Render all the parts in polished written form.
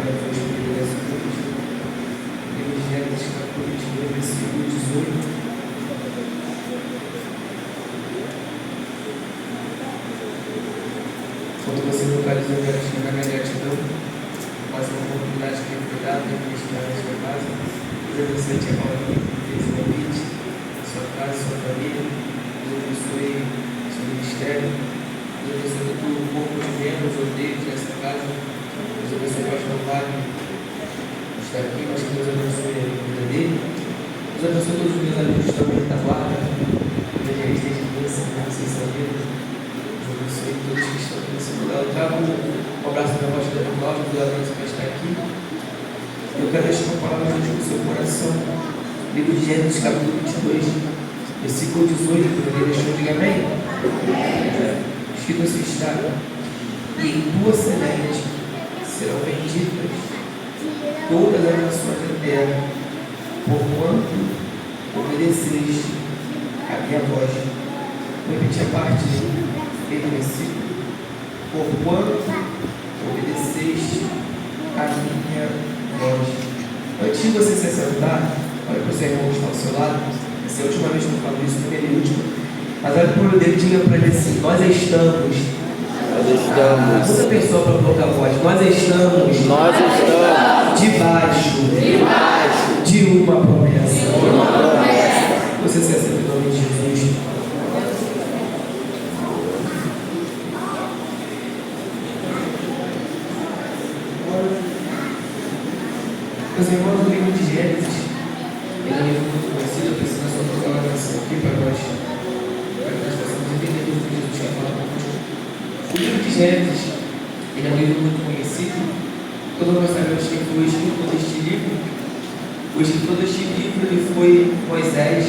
ela foi escolhida dessa vez. Livro de Gênesis, capítulo 22, versículo 18. Quando você localiza o gatinho na minha gratidão, mais uma oportunidade que foi dada em ministrar na sua casa, Deus abençoe a Paula que fez o convite, sua casa, sua família, Deus abençoe seu ministério, Deus abençoe todo o corpo de membros ou deles nessa casa, Deus abençoe o pastor Wagner, que está aqui, mas que Deus abençoe a vida dele, Deus abençoe todos os meus amigos também da guarda, da gerência de bênção, da licença vida. Todos que estão aqui nesse lugar. Eu trago um abraço da voz da Cláudia, do Abraço que está aqui. Eu quero deixar uma palavra junto com o seu coração. Livro de Gênesis, capítulo 22, versículo 18. Ele deixou, diga amém? Escrito assim está: e em tua semente serão benditas todas as nações da terra, porquanto obedeceste a minha voz. Vou repetir a parte do versículo: porquanto obedeceste a minha voz. Antes de você se assentar, olha para o seu irmão que está ao seu lado. Essa é a última vez que eu falo isso, primeira e última. Mas olha para o dele e diga para ele assim: nós estamos. Outra pessoa para colocar a voz. Nós estamos debaixo de uma promessa. Você se assenta em nome de Jesus. Meus irmãos, o livro de Gênesis, ele é um livro muito conhecido. Eu preciso só colocar uma canção aqui para nós possamos entender tudo que Jesus quer falar conosco. O livro de Gênesis, ele é um livro muito conhecido. Todos nós sabemos quem foi o escritor deste livro. O escritor deste livro ele foi Moisés.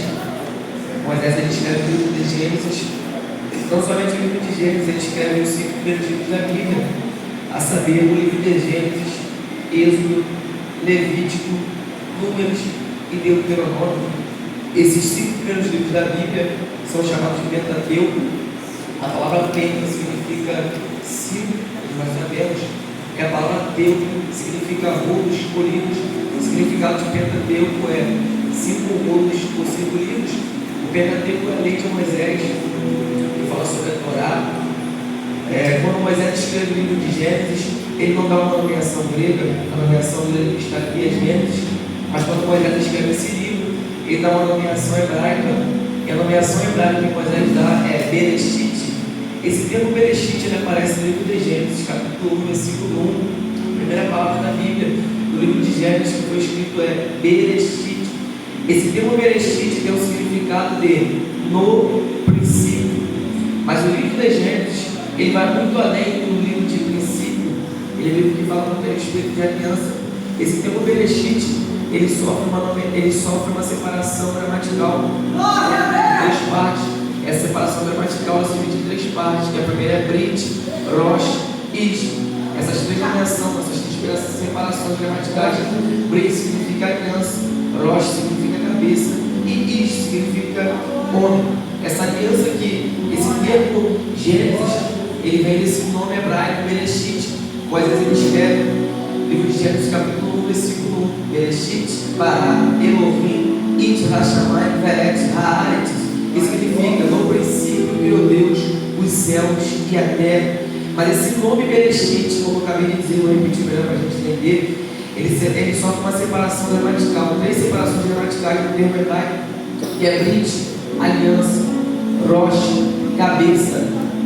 Moisés ele escreve o livro de Gênesis. Não somente o livro de Gênesis, ele escreve os 5 primeiros livros da Bíblia, a saber, o livro de Gênesis, Êxodo, Levítico, Números e Deuteronômio. Esses 5 primeiros livros da Bíblia são chamados de Pentateuco. A palavra penta significa 5, nós sabemos que a palavra teuco significa rolos escolhidos. O significado de Pentateuco é 5 rolos ou 5 livros. O Pentateuco é a lei de Moisés, que fala sobre a Torá. Quando Moisés escreve o livro de Gênesis, ele não dá uma nomeação grega, a nomeação grega está aqui, as Gênesis, mas quando Moisés escreve esse livro, ele dá uma nomeação hebraica, e a nomeação hebraica que Moisés dá é Bereshit. Esse termo Bereshit ele aparece no livro de Gênesis, capítulo 1, versículo 1, a primeira palavra da Bíblia, no livro de Gênesis que foi escrito é Bereshit. Esse termo Bereshit tem o significado de no princípio, mas o livro de Gênesis ele vai muito além do livro de princípio. Ele é um livro que fala muito a respeito de aliança. Esse termo Bereshit, ele sofre uma separação gramatical em 3 partes. Essa separação gramatical se divide em 3 partes, que a primeira é Brit, Rosh, Ish. Essas 3 nomeações, essas separações gramaticais, Brit significa aliança, Rosh significa cabeça e Ish significa homem. Essa aliança aqui, esse termo Gênesis, ele vem desse nome hebraico, Bereshit. Moisés ele escreve no livro de Gênesis, capítulo 1, versículo 1: Bereshit, Bara, Elohim, It, Hashamayim, Veret, Haaretz. Que significa: no princípio criou Deus os céus e a terra. Mas esse nome Bereshit, como eu acabei de dizer, vou repetir melhor para a gente entender, ele sofre uma separação gramatical, 3 separações gramaticais do termo hebraico, que é Brit, aliança, Rosh, cabeça,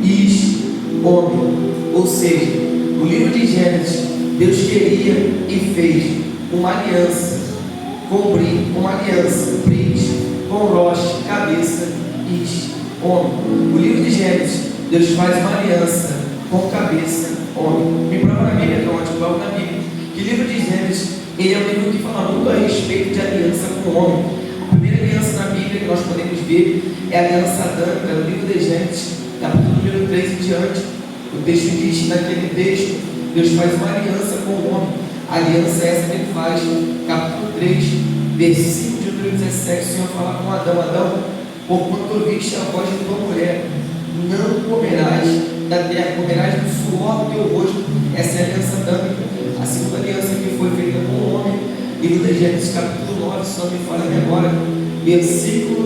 Ish, homem. Ou seja, o livro de Gênesis, Deus queria e fez uma aliança com Brit, com Rosh, cabeça, Ish, homem. O livro de Gênesis, Deus faz uma aliança com cabeça, homem. Me prova na Bíblia, que é um antigo da Bíblia, que o livro de Gênesis, ele é um livro que fala muito a respeito de aliança com o homem. A primeira aliança na Bíblia que nós podemos ver é a aliança adâmica, no livro de Gênesis, capítulo número 3 em diante. O texto diz: naquele texto, Deus faz uma aliança com o homem. A aliança é essa que ele faz, capítulo 3, versículo de número 17. O Senhor fala com Adão: Adão, porquanto ouviste a voz de tua mulher, não comerás da terra, comerás do suor do teu rosto. Essa é a aliança adâmica. A segunda aliança que Livro de Gênesis capítulo 9, só me falha a memória, versículo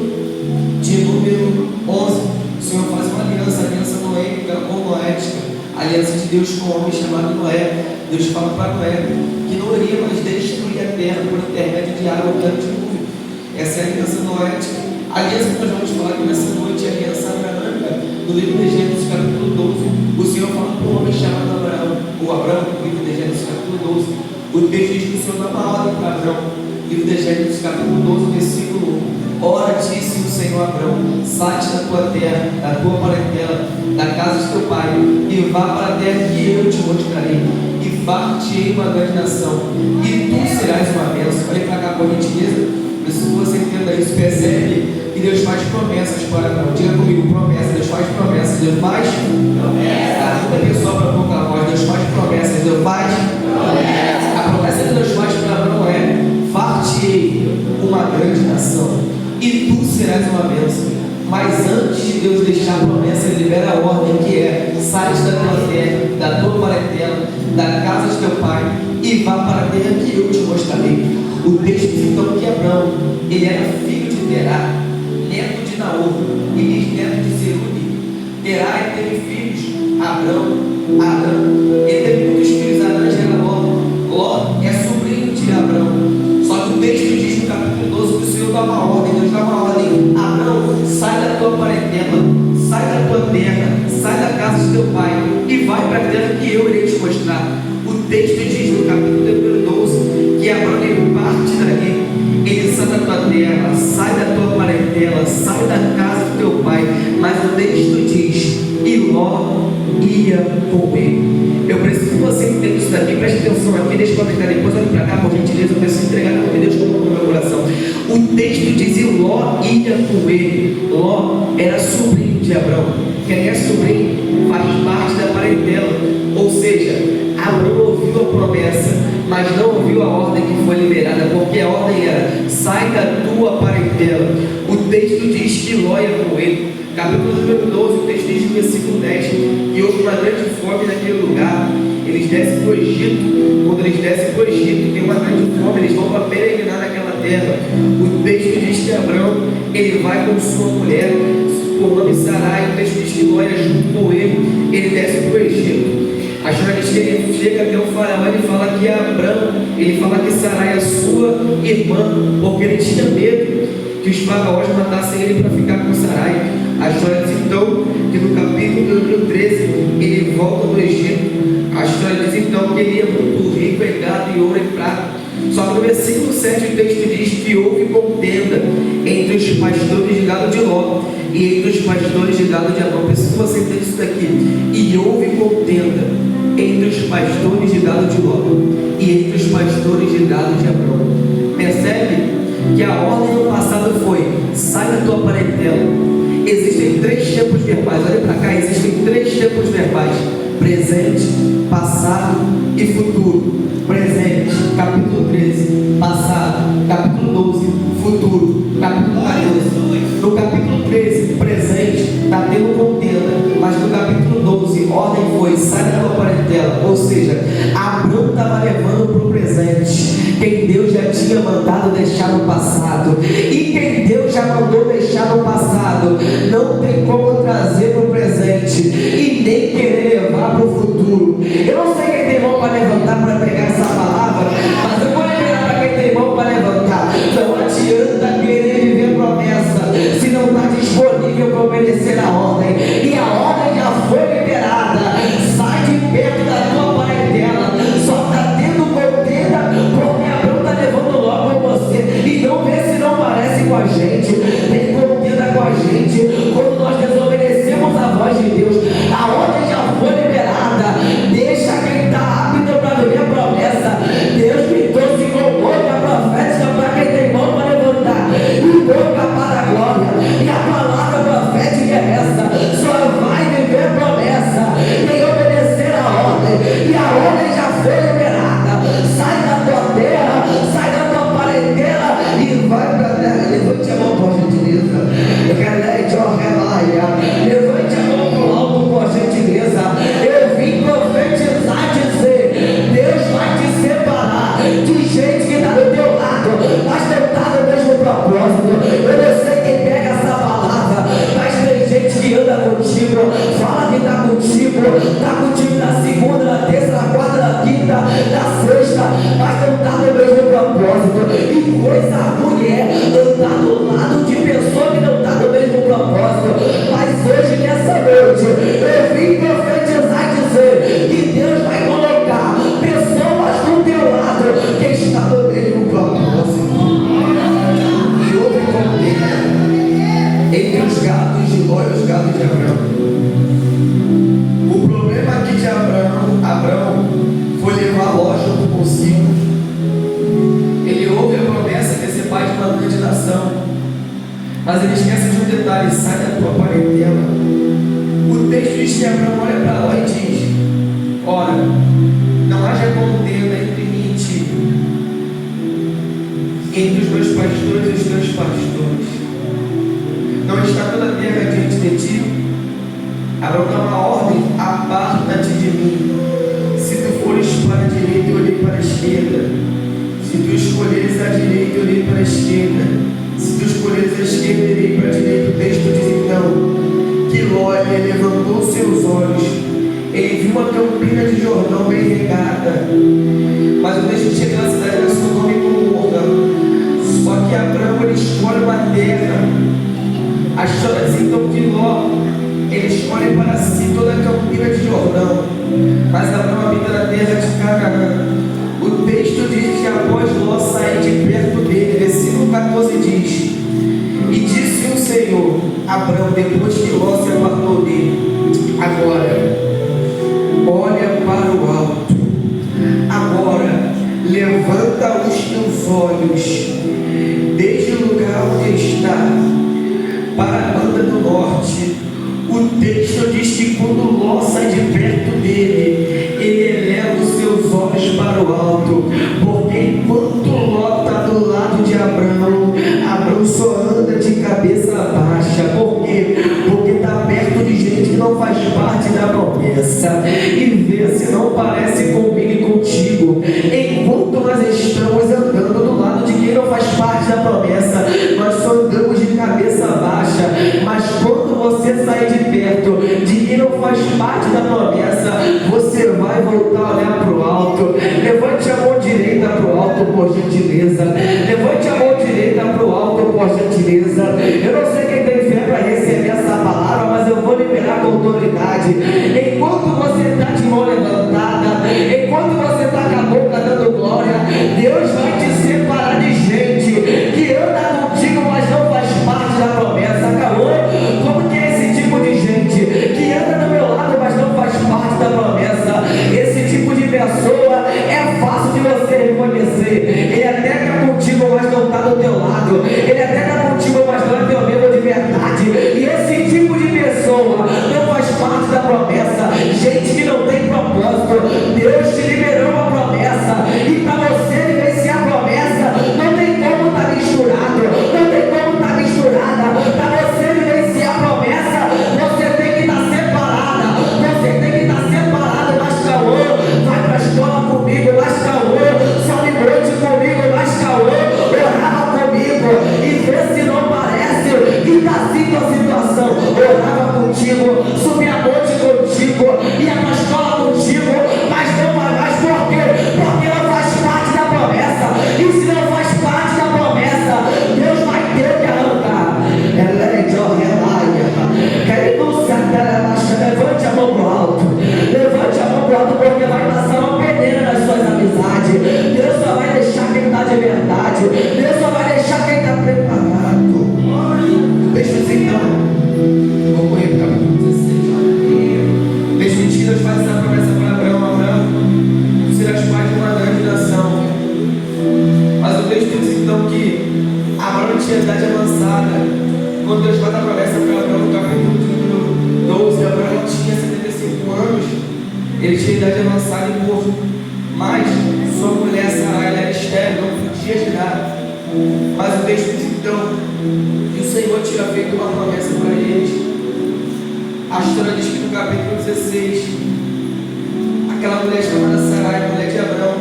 de número 11. O Senhor faz uma aliança noêmica ou noética, aliança de Deus com um homem chamado Noé. Deus fala para Noé que não iria mais destruir a terra por intermédio de água ou de dilúvio. Essa é a aliança noética. A aliança que nós vamos falar aqui nessa noite é a aliança abraâmica. No livro de Gênesis capítulo 12, o Senhor fala para um homem chamado Abraão, no livro de Gênesis capítulo 12, o texto diz que o Senhor dá uma ordem para Abraão. Livro de Gênesis capítulo 12, versículo 1. Ora, disse o Senhor a Abraão: sai-te da tua terra, da tua parentela, da casa de teu pai, e vá para a terra que eu te mostrarei, e far-te-ei uma grande nação, e tu serás uma bênção. Olha para cá, por gentileza, preciso que você entenda isso. Percebe que Deus faz promessas para Abraão. Diga comigo, promessa. Deus faz promessas. Deus faz promessas. Muita pessoa para pouca voz. Deus faz promessas. Deus faz promessas. A promessa que Deus faz para Abraão é: far-te-ei uma grande nação, e tu serás uma bênção. Mas antes de Deus deixar a promessa, Ele libera a ordem, que é: sai da tua terra, da tua parentela, da casa de teu pai, e vá para a terra que eu te mostrarei. O texto diz então que Abraão, ele era filho de Terá, neto de Naor e bisneto de Serugue. Terá teve filhos: Abrão, Arã. Ele teve muitos filhos. Arã era Ló. Ló é sobrinho de Abrão. Só que o texto diz no capítulo 12 que o Senhor dá uma ordem. Deus dá uma ordem: Abrão, sai da tua parentela, sai da tua terra, sai da casa de teu pai e vai para a terra que eu irei te mostrar. O texto diz no capítulo 12 que Abrão, ele parte dali, ele sai da tua terra, sai da tua parentela, sai da casa do teu pai. Mas o texto diz: e Ló ia com ele. Eu preciso que você entenda isso daqui. Preste atenção aqui, deixa eu ficar depois. Olha para cá, por gentileza. Eu preciso entregar na mão de Deus colocou no meu coração. O texto diz: e Ló ia com ele. Ló era sobrinho de Abrão. Quem é sobrinho faz parte da parentela. Ou seja, Abrão ouviu a promessa, mas não ouviu a ordem que foi liberada, porque a ordem era: sai da tua parentela. O texto diz que Ló ia com ele. Capítulo número 12, o texto diz no versículo 10 que houve uma grande fome naquele lugar. Eles descem para o Egito. Quando eles descem para o Egito, tem uma grande fome, eles vão para peregrinar naquela terra. O texto diz que Abrão, ele vai com sua mulher, por nome Sarai. O texto diz que Ló ia junto com ele desce para o Egito. A história diz que ele chega até o faraó, ele fala que Abrão, ele fala que Sarai é sua irmã, porque ele tinha medo que os faraós matassem ele para ficar com Sarai. A história diz então que no capítulo número 13 ele volta do Egito. A história diz então que ele é muito rico em gado e ouro e prata. Só que no versículo 7 o texto diz que houve contenda entre os pastores de gado de Ló e entre os pastores de gado de Abrão. Preciso que você entenda isso daqui. E houve contenda entre os pastores de gado de Ló e entre os pastores de gado de Abrão. Percebe que a ordem no passado foi: sai da tua parentela. Existem 3 tempos verbais. Olha para cá, existem 3 tempos verbais: presente, passado e futuro. Presente, capítulo 13. Passado, capítulo 12. Futuro, capítulo 14. No capítulo 13, presente, está tendo contenda. Mas no capítulo 12, ordem foi: sai da tua parentela. Ou seja, Abrão estava levando para o presente quem Deus já tinha mandado deixar no passado. E quem Deus já mandou deixar no passado, não tem como trazer para o presente e nem querer levar para o futuro. Eu não sei quem tem mão para levantar para pegar essa palavra, mas eu vou liberar para quem tem mão para levantar. Não adianta querer viver promessa se não está disponível para obedecer a ordem. E a ordem já foi liberada. Sai de perto da tua parentela. Só está tendo contenda porque Abrão está levando logo em você. Então vê se não parece com a gente. Tem contenda com a gente quando nós da tua parentela. O texto diz que Abraão olha para lá e diz: ora, não haja contenda entre mim e ti, entre os meus pastores e os teus pastores. Não está toda a terra diante de ti? Abraão dá uma ordem: aparta-te de mim. Se tu fores para a direita, eu olhei para a esquerda. Se tu escolheres a direita, eu olhei para a esquerda. Se tu escolheres a esquerda, eu olhei para a direita. O texto diz então que Ló levantou seus olhos. Ele viu uma campina de Jordão bem regada. Mas o texto chega na cidade da Sodoma e Gomorra. Só que Abraão ele escolhe uma terra. A história diz então que Ló ele escolhe para si toda a campina de Jordão, mas Abraão habita na terra de Canaã. O texto diz que após Ló sair de perto dele, versículo 14 diz: e disse o Senhor a Abraão, depois que Ló se apartou dele: agora olha para o alto, agora levanta os teus olhos desde o lugar onde está para a banda do norte. O texto diz que quando Ló sai de perto dele, ele eleva os seus olhos para o alto, porque enquanto Ló está do lado de Abraão, Abraão só anda de cabeça baixa. Por quê? Porque está perto de gente que não faz parte da promessa e vê se não parece comigo e contigo. Enquanto nós estamos andando do lado de quem não faz parte da promessa, nós só andamos de cabeça baixa. Mas quando você sair de perto de quem não faz parte da promessa, você vai voltar a olhar para o alto. Levante a mão direita para o alto, por gentileza. Levante a mão direita para o alto, por gentileza. Eu não sei quem tem fé para receber essa palavra, mas eu vou liberar com autoridade. Enquanto você está de mão levantada, enquanto você está com a boca dando glória, Deus vai te separar de gente que anda contigo, mas não faz parte da promessa. Acabou? Como que é esse tipo de gente que anda do meu lado, mas não faz parte da promessa? Esse tipo de pessoa é fácil de você reconhecer. Ele até está contigo, mas não está do teu lado. Ele até está contigo, mas não é teu amigo de verdade. E esse tipo de pessoa não faz parte da promessa. Gente que não tem propósito. Deus te liberou uma promessa, e para você vivenciar a promessa, não tem como estar misturado, não tem como estar misturada. Para você vivenciar a promessa, você tem que estar separada, você tem que estar separado. Mas Cauã, vai para a escola comigo, mas Cauã, sobe noite comigo, mas Cauã, orava comigo, e vê se não parece que está assim a situação. Orava contigo, subia a noite contigo, ia para a escola contigo, mas não vai mais. Por quê? Porque não faz parte da promessa. E se não faz parte da promessa, Deus vai ter que arrancar. Levante a mão pro alto. Levante a mão pro alto, porque vai passar uma peneira nas suas amizades. Deus só vai deixar quem está de verdade. Deus só vai deixar quem está preparado. Deixa eu dizer então. Vou correr para o capítulo 16. Desde Deus faz essa promessa para Abraão: Abraão, tu serás pai de uma grande nação. Mas o texto diz então que Abraão tinha idade avançada. Quando Deus faz a promessa para Abraão, no capítulo 12, Abraão tinha 75 anos. Ele tinha idade avançada e morto. Mas sua mulher Sarai era estéril, não podia gerar. Mas o texto diz então que o Senhor tinha feito uma promessa para eles. A história diz que no capítulo 16, aquela mulher chamada Sarai, mulher de Abraão,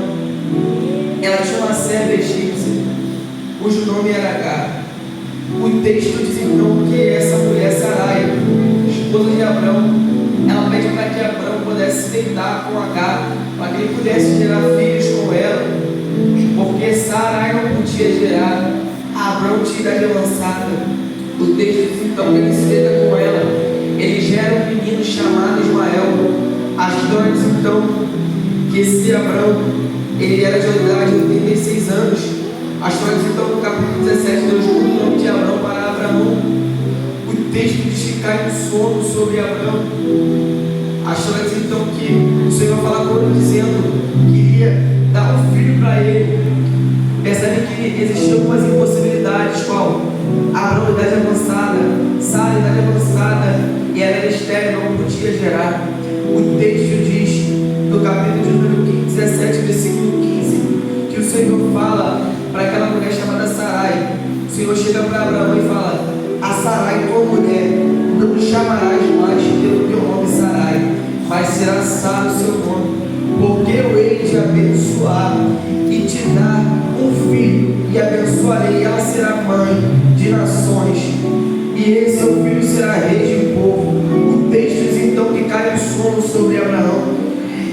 ela tinha uma serva egípcia, cujo nome era Agar. O texto diz então que essa mulher Sarai, esposa de Abraão, ela pede para que Abraão pudesse se deitar com Agar, para que ele pudesse gerar filhos com ela, porque Sarai não podia gerar. Abraão tinha idade avançada. O texto diz então que ele se deita com ela, ele gera um menino chamado Ismael. A história diz então que esse Abraão, ele era de idade de 86 anos. A história diz então no capítulo 17, Deus muda o nome de Abraão para Abraão. O texto diz que cai um sono sobre Abraão. A história diz então que o Senhor fala com ele dizendo que iria dar um filho para ele. Percebe que existiam algumas impossibilidades, qual? Abraão, idade avançada, Sara, idade avançada, e ela era estéril, não podia gerar. O texto diz, no capítulo de número 17, versículo 15, que o Senhor fala para aquela mulher chamada Sarai. O Senhor chega para Abraão e fala: a Sarai, tua mulher, não chamarás mais pelo teu nome Sarai, mas será Sara o seu nome, porque eu hei de abençoar e te dar um filho, e abençoarei, e ela será mãe de nações, e esse seu filho será rei de um povo. O texto diz então que cai o sono sobre Abraão.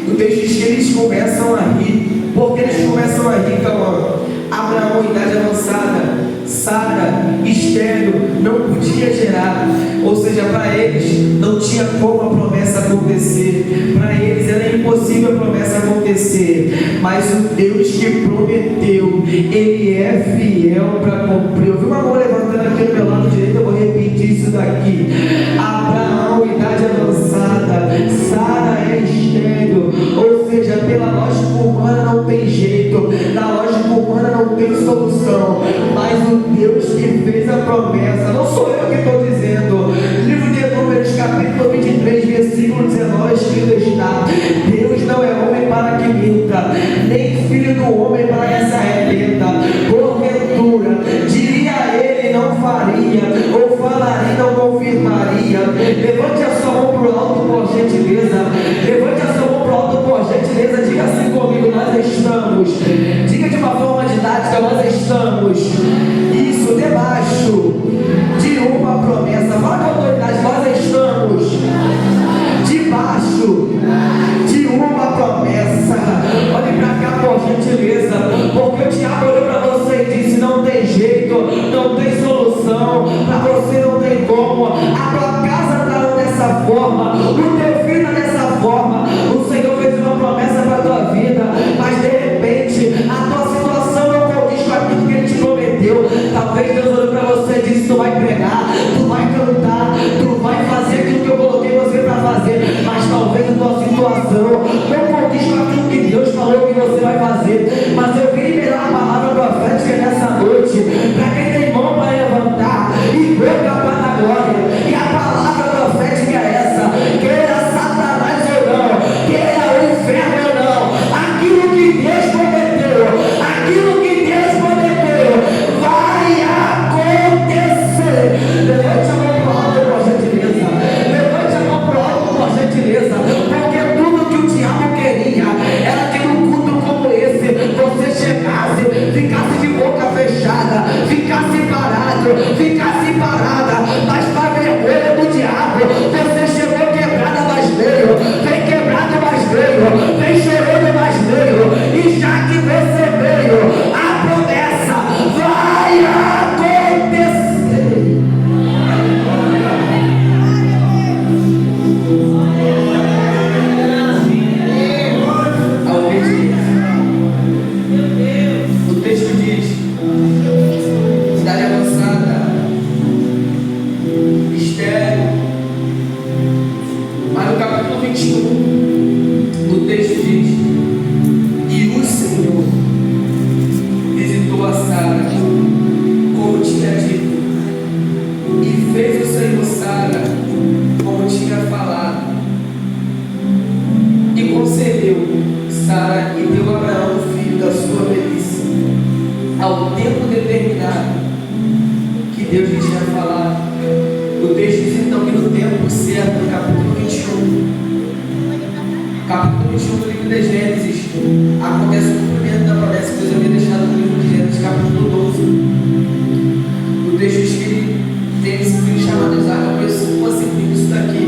O texto diz que eles começam a rir. Por que eles começam a rir, Cauã? Abraão, idade avançada, Sara, estéril, não podia gerar. Ou seja, para eles não tinha como a promessa acontecer. Para eles era impossível a promessa acontecer. Mas o Deus que prometeu, Ele é fiel para cumprir. Eu vi uma mão levantando aqui no meu lado direito, eu vou repetir isso daqui. Abraão, idade avançada, Sara é estéril. Ou seja, pela lógica humana não tem jeito, na lógica humana não tem solução, mas o Deus que fez a promessa, não sou eu que estou dizendo. Livro de Números, capítulo 23, versículo 19, escrito está: Deus não é homem para que minta, nem filho do homem para que se arrependa. Porventura, diria ele, não faria, ou falaria, não confirmaria. Levante a sua mão para o alto, por gentileza. Levante a sua mão para o alto, por gentileza. Diga assim comigo: nós estamos. Diga de uma forma didática: nós estamos. Isso, debaixo de uma promessa. Fala com autoridade: nós estamos debaixo de uma promessa. Olhe para cá, por gentileza, porque o diabo olhou para você e disse: não tem jeito, não tem solução, para você não tem como, a tua casa está dessa forma, o teu filho está dessa forma. O Senhor fez uma promessa para a tua vida, mas de repente a tua situação não condiz com aquilo que Ele te prometeu. Talvez Deus olhou para você e disse: tu vai pregar, tu vai cantar, tu vai fazer aquilo que eu coloquei você para fazer, mas talvez a tua situação não condiz com aquilo que Deus falou que você vai fazer. Mas eu vim liberar a palavra profética nessa noite, para quem tem mão para levantar e boca para a glória. E a palavra profética é essa: queira Satanás ou não, queira o inferno ou não, aquilo que Deus prometeu, aquilo que Deus prometeu vai acontecer. Levante a mão para o alto, por gentileza. Levante a mão para o alto, por gentileza. Porque tudo que o diabo queria era que num culto como esse você chegasse, ficasse de boca fechada, ficasse parado, ficasse parada. Mas para vergonha do diabo, você chegou quebrada, mas veio, vem quebrada, mas veio, vem chorando, mas veio. E já que você veio, a promessa vai acontecer. O texto diz: idade avançada, estéril. Mas no capítulo 21, o texto diz: e o Senhor visitou a Sara, como tinha dito, e fez o Senhor Sara como tinha falado, e concedeu Sara e deu a Abraão o filho da sua velhice, ao tempo determinado que Deus lhe tinha falado. O texto diz então que no tempo certo, no capítulo 21 do livro de Gênesis, acontece o cumprimento da promessa que Deus havia deixado no livro de Gênesis, capítulo 12. O texto diz que ele tem esse filho chamado Isaac. Eu conheço assim, isso daqui.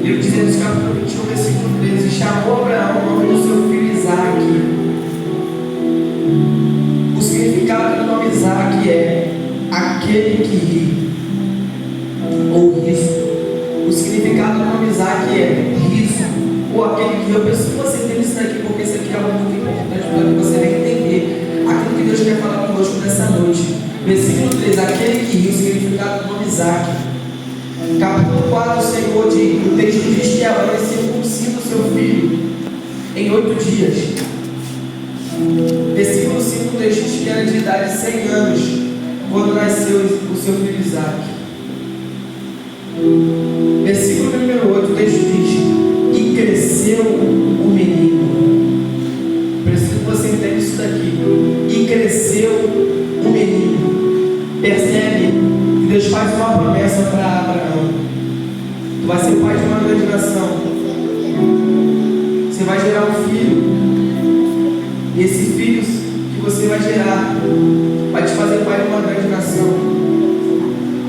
Livro de Gênesis, capítulo 21, versículo 13: chamou Abraão o nome do seu filho Isaac. O significado do nome Isaac é aquele que ri, ou riso. O significado do nome Isaac é riso, ou aquele que ri. Eu penso que você entende isso daqui, porque isso aqui é algo muito importante para que você venha entender aquilo que Deus quer falar conosco nessa noite. Versículo 3: aquele que ri, o significado do nome Isaac. Capítulo 4, o Senhor diz, o texto diz que Abraão circuncida o seu filho em 8 dias. Versículo 5, o texto diz que era de idade de 100 anos quando nasceu o seu filho Isaac. Versículo número 8, o texto diz: e cresceu o menino. Preciso que você entenda isso daqui. E cresceu o menino. Percebe que Deus faz uma promessa para Abraão: tu vai ser pai de uma grande nação, você vai gerar um filho, e esse filho que você vai gerar vai te fazer pai de uma grande nação.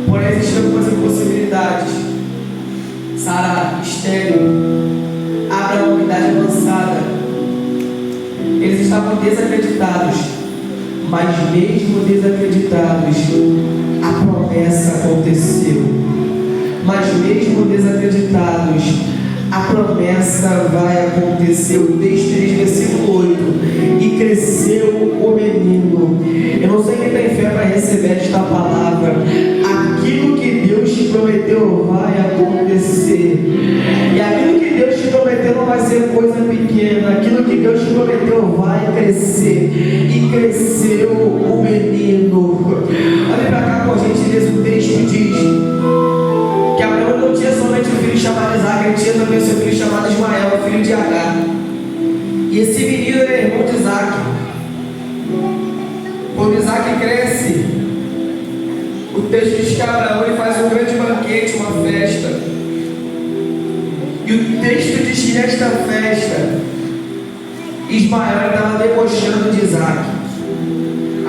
Porém, existem algumas impossibilidades. Sara, estéril, Abraão, idade avançada. Eles estavam desacreditados, mas mesmo desacreditados, a promessa aconteceu. Mas mesmo desacreditados, a promessa vai acontecer. O texto diz, versículo 8: e cresceu o menino. Eu não sei quem tem fé para receber esta palavra. Aquilo que Deus te prometeu vai acontecer. E aquilo que Deus te prometeu não vai ser coisa pequena. Aquilo que Deus te prometeu vai crescer. E cresceu o menino. Olha para cá com a gentileza, o texto diz que Abraão não tinha somente um filho chamado Isaac, ele tinha também seu filho chamado Ismael, filho de Agar. E esse menino era irmão de Isaac. Quando Isaac cresce, o texto diz que Abraão ele faz um grande banquete, uma festa. E o texto diz que nesta festa, Ismael estava debochando de Isaac.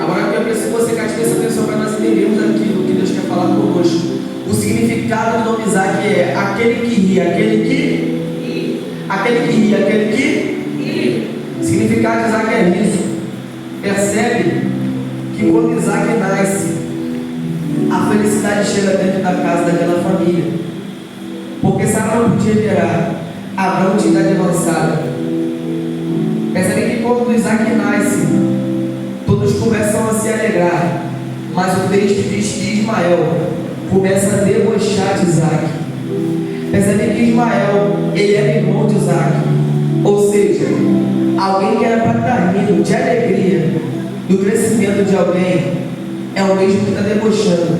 Agora eu preciso que você cative essa atenção para nós entendermos aquilo que Deus quer falar conosco. O significado do nome Isaac é aquele que ri, aquele que ri, aquele que. O significado de Isaac é riso. Percebe que quando Isaac nasce, a felicidade chega dentro da casa daquela família. Porque Sara não podia gerar, Abraão tinha idade avançada. Percebe que quando Isaac nasce, todos começam a se alegrar. Mas o texto diz que Ismael começa a debochar de Isaac. Percebe que Ismael, ele era irmão de Isaac. Ou seja, alguém que era para estar rindo de alegria do crescimento de alguém, é o mesmo que está debochando.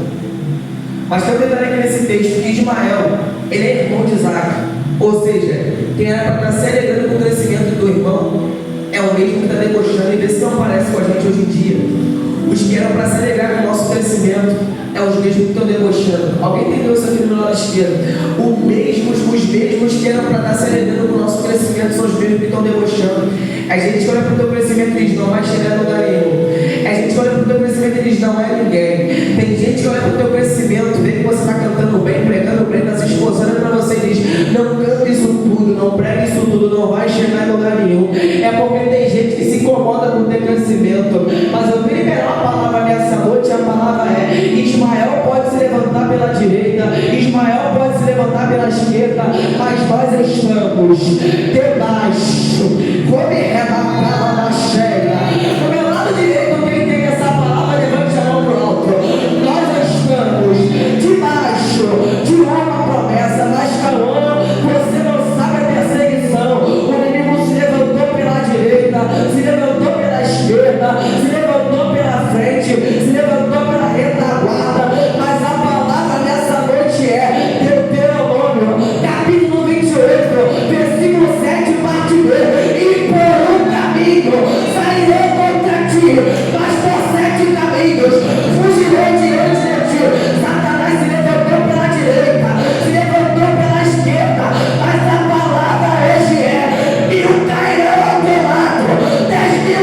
Mas tem um detalhe aqui nesse texto, que Ismael, ele é irmão de Isaac. Ou seja, quem era para estar se alegrando com o crescimento do irmão, é o mesmo que está debochando. E vê se não parece com a gente hoje em dia. Os que eram para se alegrar com o nosso crescimento, é os mesmos que estão debochando. Alguém entendeu isso aqui do lado esquerdo? Os mesmos que eram para estar se alegrando com o nosso crescimento, são os mesmos que estão debochando. A gente olha para o teu crescimento e diz, não vai chegar a lugar nenhum. A gente olha para o teu crescimento e diz, não é ninguém. Tem gente que olha para o teu crescimento, vê que você está cantando bem, pregando bem, está se esforçando para você e diz, não canta isso tudo, não prega isso tudo, não vai chegar a lugar nenhum. É porque tem gente que se incomoda com o teu crescimento. Mas eu vim liberar a palavra nessa noite, a palavra é: Ismael pode se levantar pela direita, Ismael pode se levantar pela esquerda, mas nós estamos debaixo. Vou me rebatar na cheia. Do meu lado direito, quem tem essa palavra, levante a mão para o alto. Nós estamos debaixo de uma promessa. Mas Cauã, você não sabe a perseguição. O inimigo se levantou pela direita, se levantou pela esquerda, se levantou pela frente, se levantou pela retaguarda. Mas a palavra nessa noite é Deuteronômio, capítulo 28, versículo 7, parte B. E por um caminho sairei contra ti, mas por 7 caminhos fugirei diante de ti. Satanás se levantou pela direita, se levantou pela esquerda, mas a palavra hoje é: 1000 cairão ao teu lado, 10.000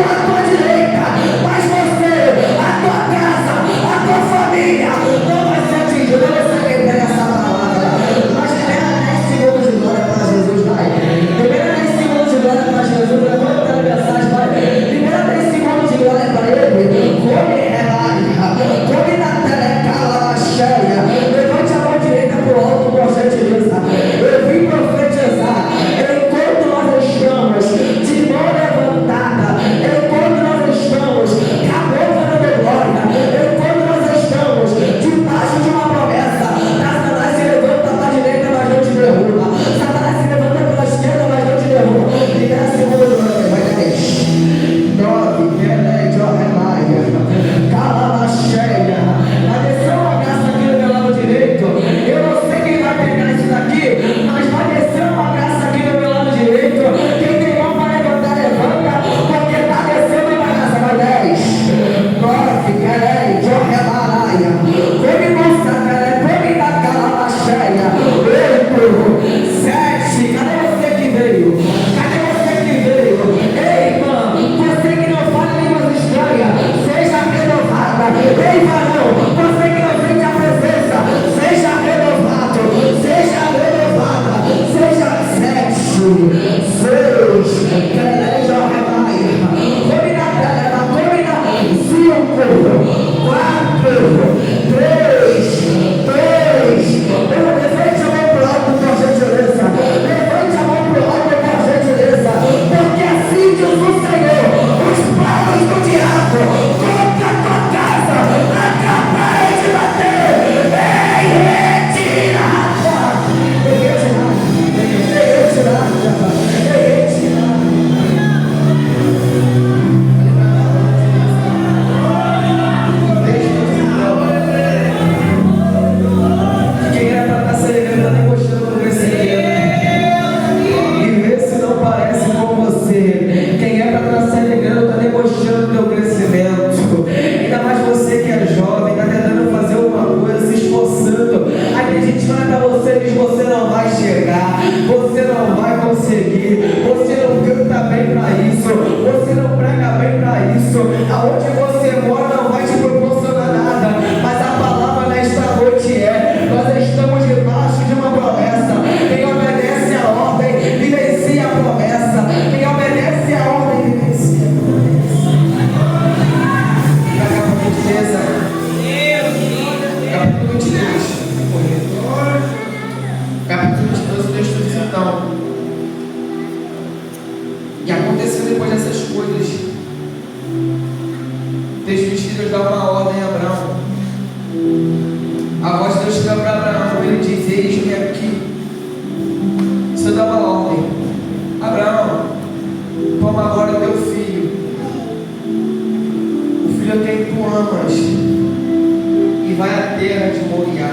chamas e vai à terra de Moriá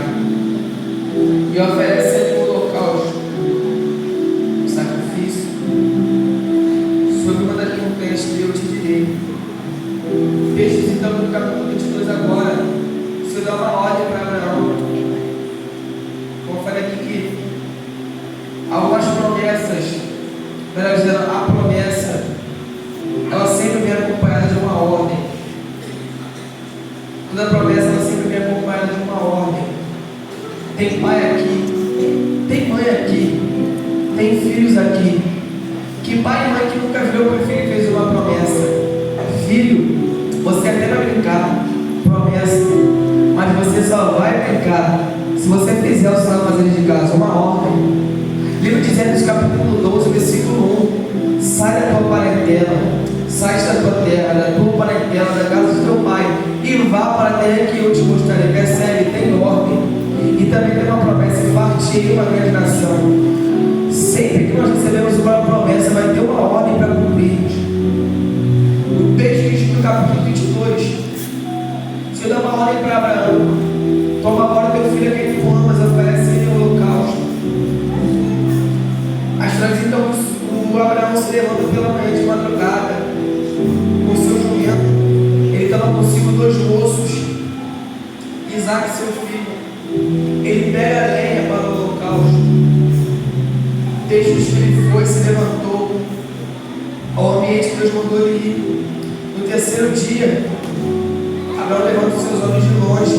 e oferece ali um holocausto, um sacrifício sobre uma das montanhas que eu te direi. Veja então no capítulo 22 agora. O Senhor dá uma ordem para Abraão. Como eu falei aqui, que algumas promessas, melhor dizendo, a promessa, ela sempre vem acompanhada de uma ordem. Toda promessa, ela sempre vem acompanhada de uma ordem. Tem pai aqui, tem mãe aqui, tem filhos aqui. Que pai e mãe que nunca viu o filho e fez uma promessa? Filho, você até vai brincar, promessa, mas você só vai brincar se você fizer o que você vai fazer de casa, uma ordem. Livro de Gênesis, capítulo 12, versículo 1: sai da tua parentela, sai da tua terra, da tua parentela, da casa do teu pai, e vá para a terra que eu te mostrarei. Percebe? Tem ordem. E também tem uma promessa: e fartei uma grande nação. Sempre que nós recebemos uma promessa, vai ter uma ordem para cumprir. O texto diz no capítulo 22, o Senhor dá uma ordem para Abraão: toma agora teu filho a quem tu amas, oferece ele um holocausto. As trans, então, o Abraão se levanta pela manhã de madrugada com o seu jumento. Ele toma consigo 2 moços, Isaque, seu filho. Ele pega a lenha para o holocausto. O texto diz que ele foi, se levantou ao ambiente que Deus mandou ele ir. No terceiro dia, Abraão levanta os seus olhos de longe.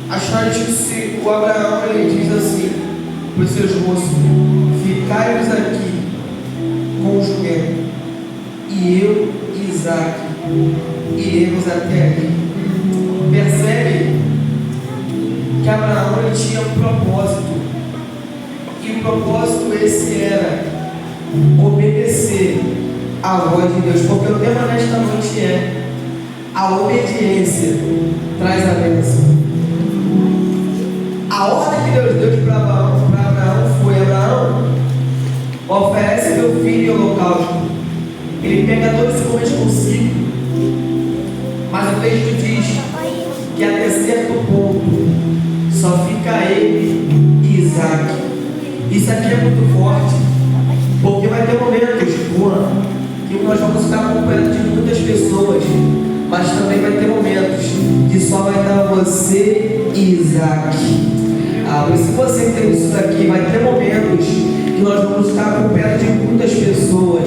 A história diz que o Abraão, ele diz assim para os seus moços: ficai-vos aqui com o jumento, e eu e Isaque iremos até ali. Percebe que Abraão, ele tinha um propósito, e o propósito esse era obedecer à voz de Deus, porque o tema nesta noite é: a obediência traz a bênção. A ordem que Deus deu para Abraão foi: Abraão, oferece teu filho em holocausto. Ele pega 2 homens consigo, mas o texto diz que até certo ponto só fica ele e Isaque. Isso aqui é muito forte, porque vai ter momentos no ano que nós vamos estar acompanhando de muitas pessoas, mas também vai ter momentos que só vai dar você e Isaque. Mas se você tem isso daqui, vai ter momentos que nós vamos estar acompanhando de muitas pessoas,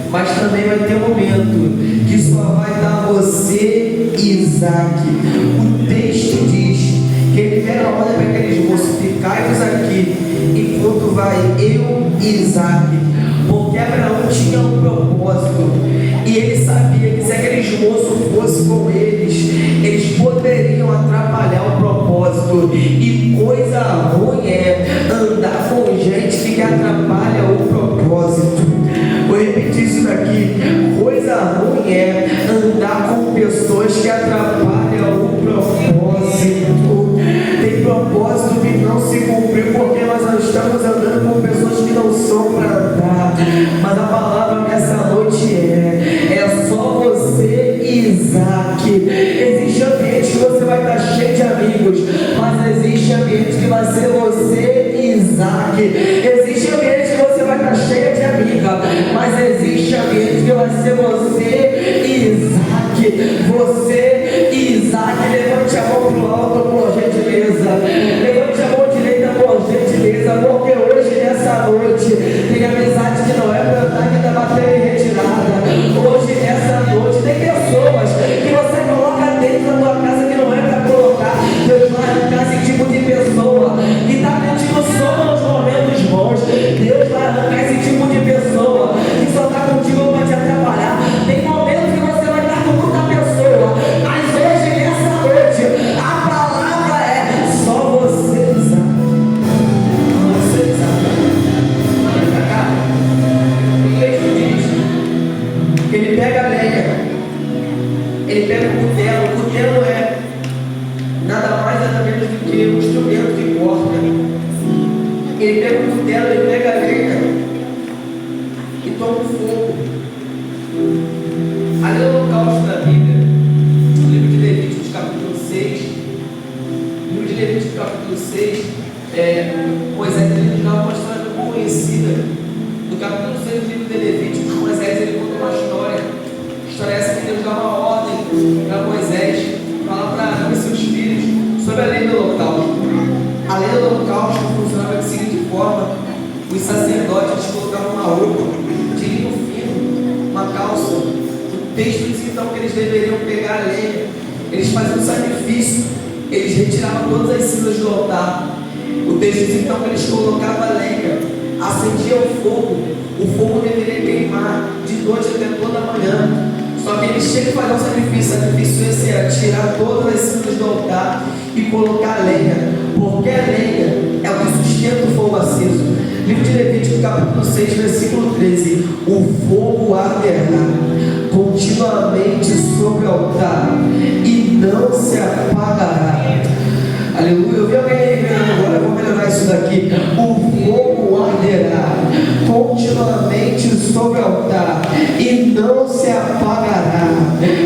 mas também vai ter momento que só vai dar você e Isaque. O texto diz que ele pega a ordem para aqueles moços: ficai-vos aqui enquanto vai eu e Isaque, porque Abraão tinha um propósito, e ele sabia que se aqueles moços fossem com eles poderiam atrapalhar o propósito. E coisa ruim é andar com gente que atrapalha o propósito. Vou repetir isso daqui: coisa ruim é andar com pessoas que atrapalham o propósito. Tem propósito que não se cumpriu porque nós não estamos andando com pessoas que não são para andar. Mas a palavra nessa noite é só você e Isaque. Existe ambiente que você vai estar cheio de amigos, mas existe ambiente que vai ser você e Isaque. Existe ambiente que você vai estar cheio de amiga, mas existe ambiente que vai ser você e Isaque. Você e Isaque. Levante a mão pro alto por gentileza. Levante a mão direita por gentileza, porque hoje, nessa noite, tem amizade que não é para andar, que está batendo em retirada. Hoje, nessa noite, tem pessoas que você coloca dentro da tua casa que não é para colocar. Deus vai arrancar esse tipo de pessoa que está contigo só nos momentos bons. Deus vai arrancar esse tipo de pessoa que só está contigo para te atrapalhar. Tem momentos que você vai estar com muita pessoa, mas hoje, nessa noite, a palavra é só você usar. Você usar. Olha pra cá. O texto diz que ele pega a lenha, ele pega o cutelo. O cutelo é nada mais nada menos do que um instrumento que corta. Ele pega o cutelo, ele pega a lenha e toma o fogo. Ali no holocausto da Bíblia, uma calça. O texto diz então que eles deveriam pegar a lenha, eles faziam um sacrifício, eles retiravam todas as cinzas do altar. O texto diz então que eles colocavam a lenha, acendiam o fogo deveria queimar de noite até toda a manhã. Só que eles tinham que fazer um sacrifício. O sacrifício esse era tirar todas as cinzas do altar e colocar a lenha, porque a lenha é o que sustenta o fogo aceso. Livro de Levítico, capítulo 6, versículo 13: o fogo arderá continuamente sobre o altar e não se apagará. Aleluia. Eu vi alguém aí agora, eu vou melhorar isso daqui. O fogo arderá continuamente sobre o altar e não se apagará.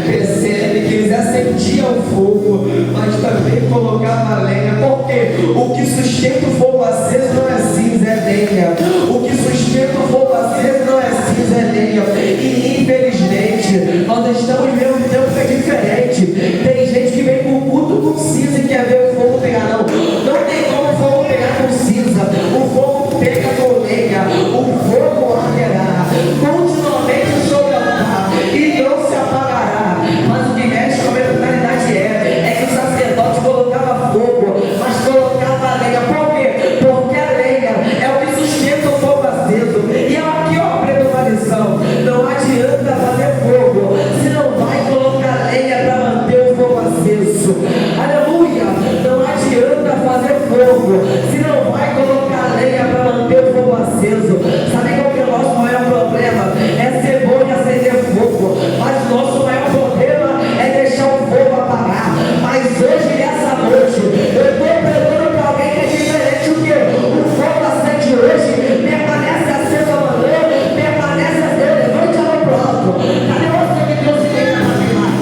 Percebe que eles acendiam o fogo, mas também colocavam a lenha, porque o que sustenta o fogo aceso não é cinza, é lenha. O que sustenta o fogo aceso não é cinza, é lenha. E infelizmente nós estamos vivendo um tempo que é diferente. Tem gente que vem com culto com cinza e quer ver o fogo pegar. Não tem como o fogo pegar com cinza. O fogo pega com lenha. O fogo arderá continuamente sobre o altar e não se apagará. Mas o que mexe com a mentalidade é que o sacerdote colocava fogo, mas colocava a lenha. Por quê? Porque a lenha é o que sustenta o fogo aceso. E aqui eu aprendo uma lição: não adianta fazer fogo se não vai colocar lenha para manter o fogo aceso. Aleluia! Não adianta fazer fogo se não vai colocar lenha para manter o fogo aceso. Sabe qual que é o nosso maior problema? É ser bom e acender fogo, mas o nosso maior problema é deixar o fogo apagar. Mas hoje, nessa noite, eu estou pregando para alguém que é diferente. O que? O fogo acende hoje, permanece aceso amanhã, permanece aceso. Levante a mão pro alto. Cadê você que Deus se liga para queimar?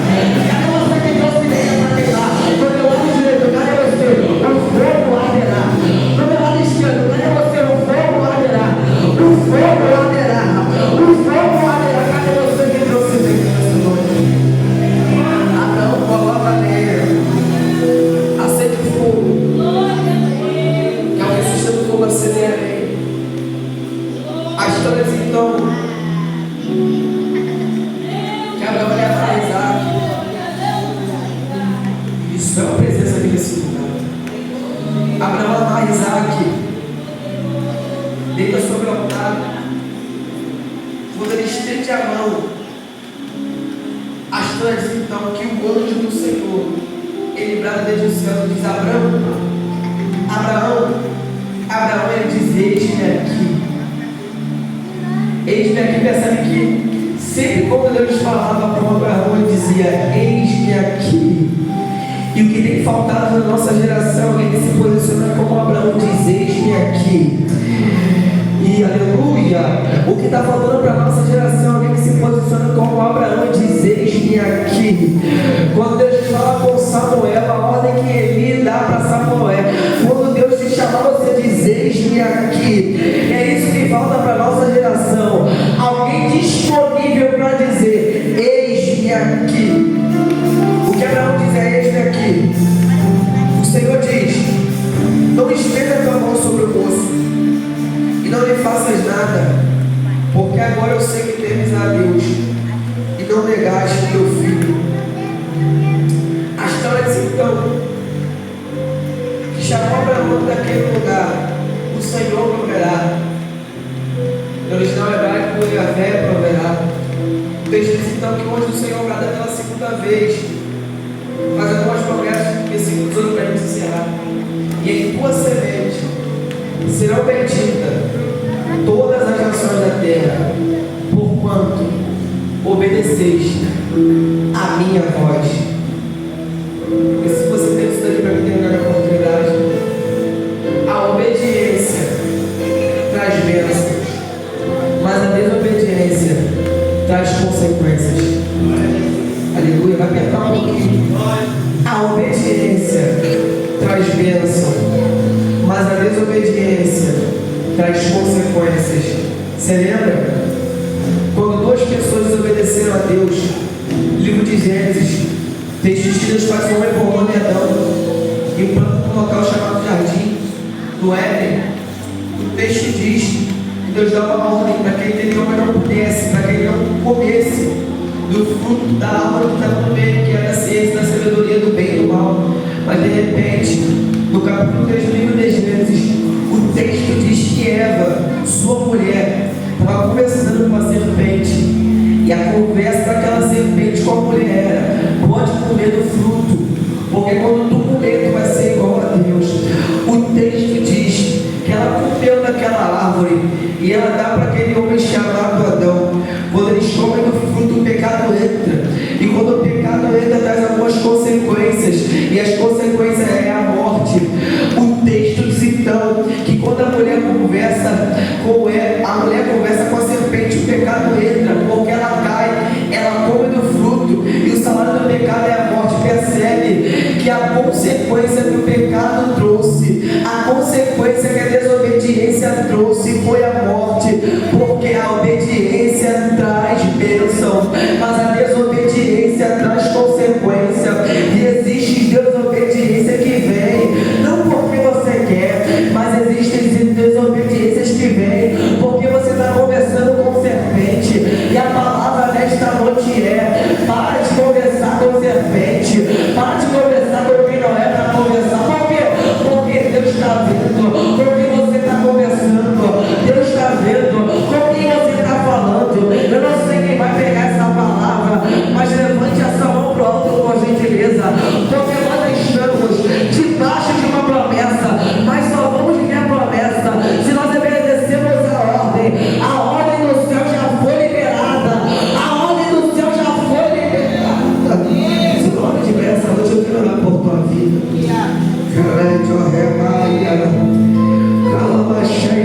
Cadê você que Deus se liga para queimar? Do meu lado direito, cadê você? O fogo arderá. Do meu lado esquerdo, cadê você? O fogo arderá. O fogo arderá. O fogo arderá. Cadê você que Deus se liga nessa noite? Abraão coloca a lenha, acende o fogo, que é o que sustenta o fogo aceso é a lenha. A história diz então que Abraão leva Isaac. Isso é uma presença aqui nesse lugar. Abraão amarra Isaac, deita sobre o altar. Quando ele estende a mão, a história diz então que o anjo do Senhor, ele brada desde o céu e diz: Abraão, Abraão, Abraão. Ele diz: eis-me aqui. Eis-me aqui. Percebe que sempre quando Deus falava para Abraão, ele dizia: eis-me aqui. E o que tem faltado na nossa geração é ele se posicionar como Abraão diz: eis-me aqui. E aleluia, o que está faltando para a nossa geração é alguém que se posiciona como Abraão e diz: eis-me aqui. Quando Deus fala com Samuel, a ordem que ele dá para Samuel, quando Deus te chamar, você diz: eis-me aqui. É isso que falta para a nossa geração, alguém disponível para dizer: eis-me aqui. O que Abraão diz é: eis-me aqui. O Senhor diz: não estenda a tua mão sobre o moço e não lhe faças nada, porque agora eu sei que temes a Deus e não negaste o teu filho. A história diz então que chamou Abraão daquele lugar: o Senhor proverá. No original hebraico, o Yahvé proverá. O texto diz então que o anjo do Senhor brada pela segunda vez, fazendo algumas promessas, versículo 18 para a gente encerrar: e em tua semente serão benditas todas as nações da terra, porquanto obedeceste a minha voz. E se você tem isso daqui para mim terminar a oportunidade, a obediência traz bênçãos, mas a desobediência traz consequências. Aleluia, vai apertar um pouquinho. A obediência traz bênção, mas a desobediência traz consequências. Você lembra? Quando duas pessoas desobedeceram a Deus, livro de Gênesis, texto de Deus faz um homem por homem Adão e um plano num local chamado Jardim do Éden. O texto diz que Deus dá uma ordem para que aquele homem não pudesse, para que ele não comesse do fruto da árvore que estava no meio, que era a ciência da sabedoria do bem e do mal. Mas de repente, no capítulo 3 do livro de Gênesis, o texto diz que Eva, sua mulher, estava conversando com a serpente. E a conversa daquela serpente com a mulher era: pode comer do fruto, porque quando tu comer, tu vai ser igual a Deus. O texto diz que ela comeu daquela árvore e ela dá para aquele homem chamado Adão. Quando eles comem do fruto, o pecado entra. E quando o pecado entra, traz algumas consequências. E as consequências é a morte. O texto diz então que quando a mulher conversa com a serpente, o pecado entra, porque ela cai, ela come do fruto, e o salário do pecado é a morte. Percebe que a consequência que o pecado trouxe, a consequência que a desobediência trouxe foi a morte, porque a obediência traz bênção, mas a desobediência traz consequência. E existe desobediência que vem não porque você quer, mas existem desobediências que vêm porque você está conversando com serpente. E a palavra nesta noite é: para de conversar com serpente, para de conversar com quem não é para conversar. Por quê? Porque Deus está vendo com quem você está conversando, Deus está vendo com quem você está falando. Eu não sei quem vai pegar essa palavra, mas levante essa mão para o alto com gentileza, porque nós estamos debaixo de uma promessa, mas só vamos viver a promessa se nós obedecemos a ordem. A ordem do céu já foi liberada, a ordem do céu já foi liberada. Se o nome de essa noite eu quero orar por tua vida.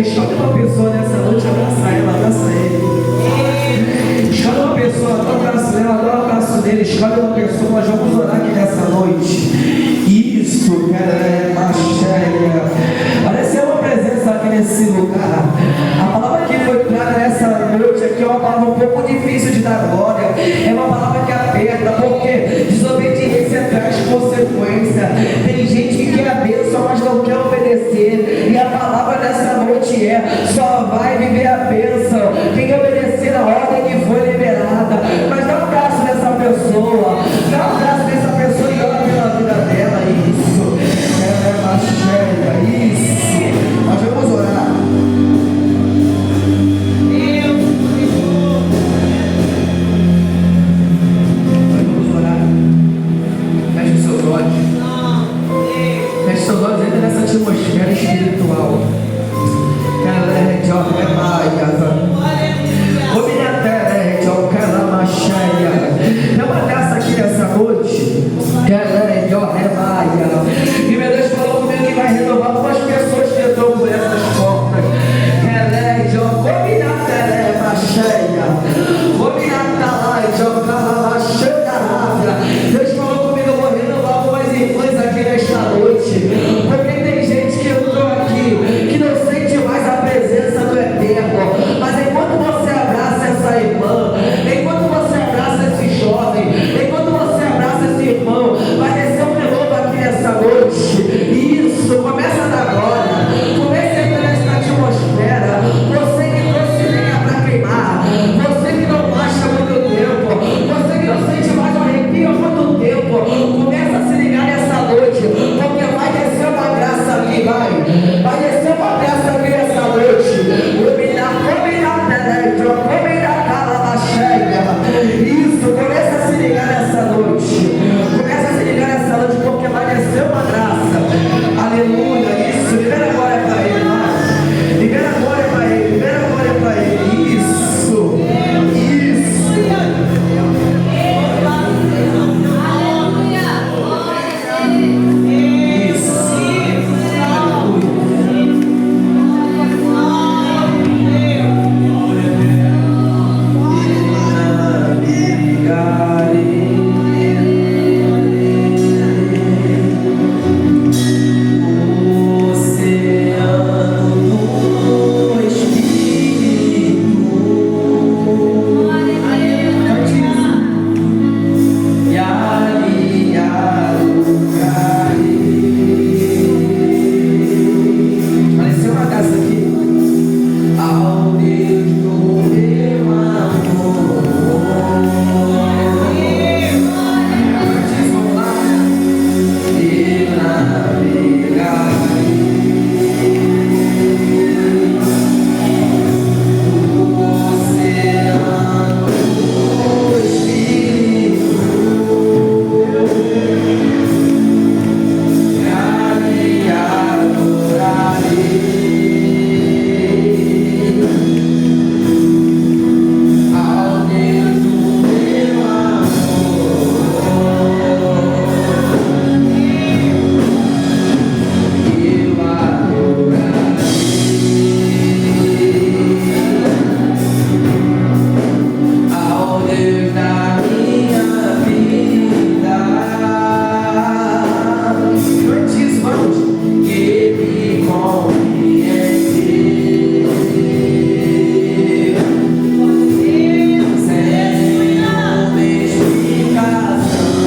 Chama uma pessoa nessa noite, abraça ela, abraça ele. Chama uma pessoa, dá um abraço nela, dá um abraço dele. Chama uma pessoa, nós vamos orar aqui nessa noite. Isso, cara, macheia. Parece uma presença aqui nesse lugar. A palavra que foi traga nessa noite aqui é uma palavra um pouco difícil de dar glória. É uma palavra que aperta, porque desobediência traz consequência. Tem gente que quer a bênção, mas não quer obedecer. E a palavra dessa noite é: só vai viver a bênção quem obedecer a ordem que foi liberada. Mas dá um abraço nessa pessoa, dá um abraço nessa pessoa e ora pela vida dela. Isso, é macheia, isso. Nós vamos orar. Deus da minha vida. Antes vamos, que me compreender. Sem uma explicação.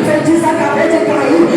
Feitiço acabou de cair,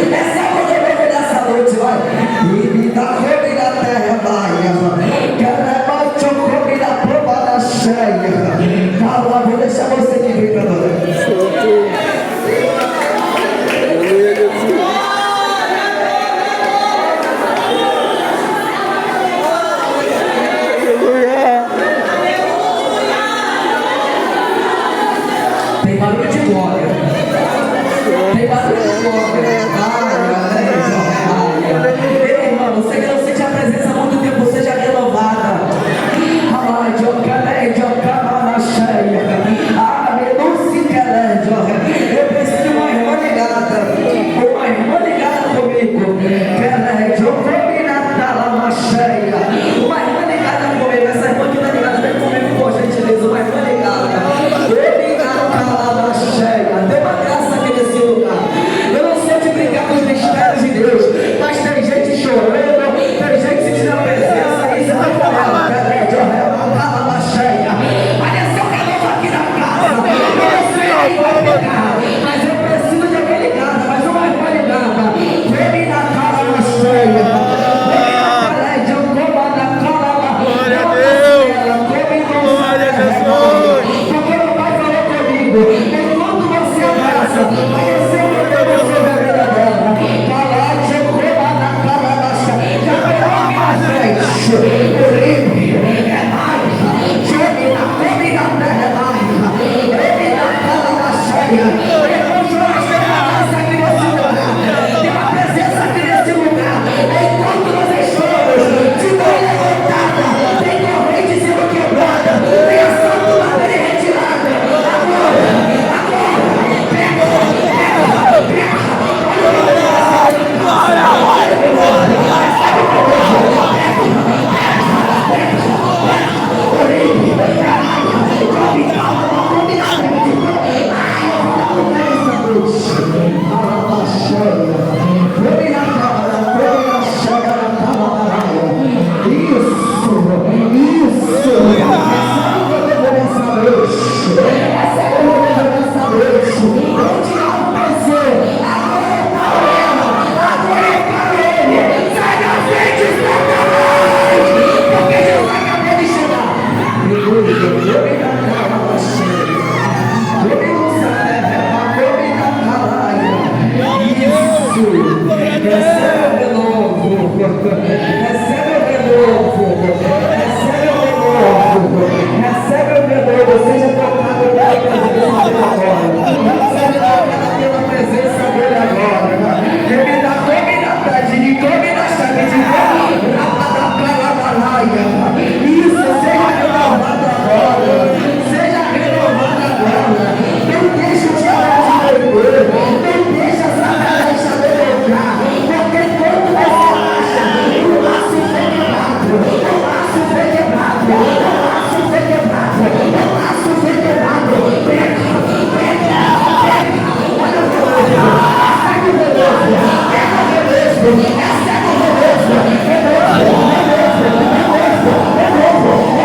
Recebe o poder.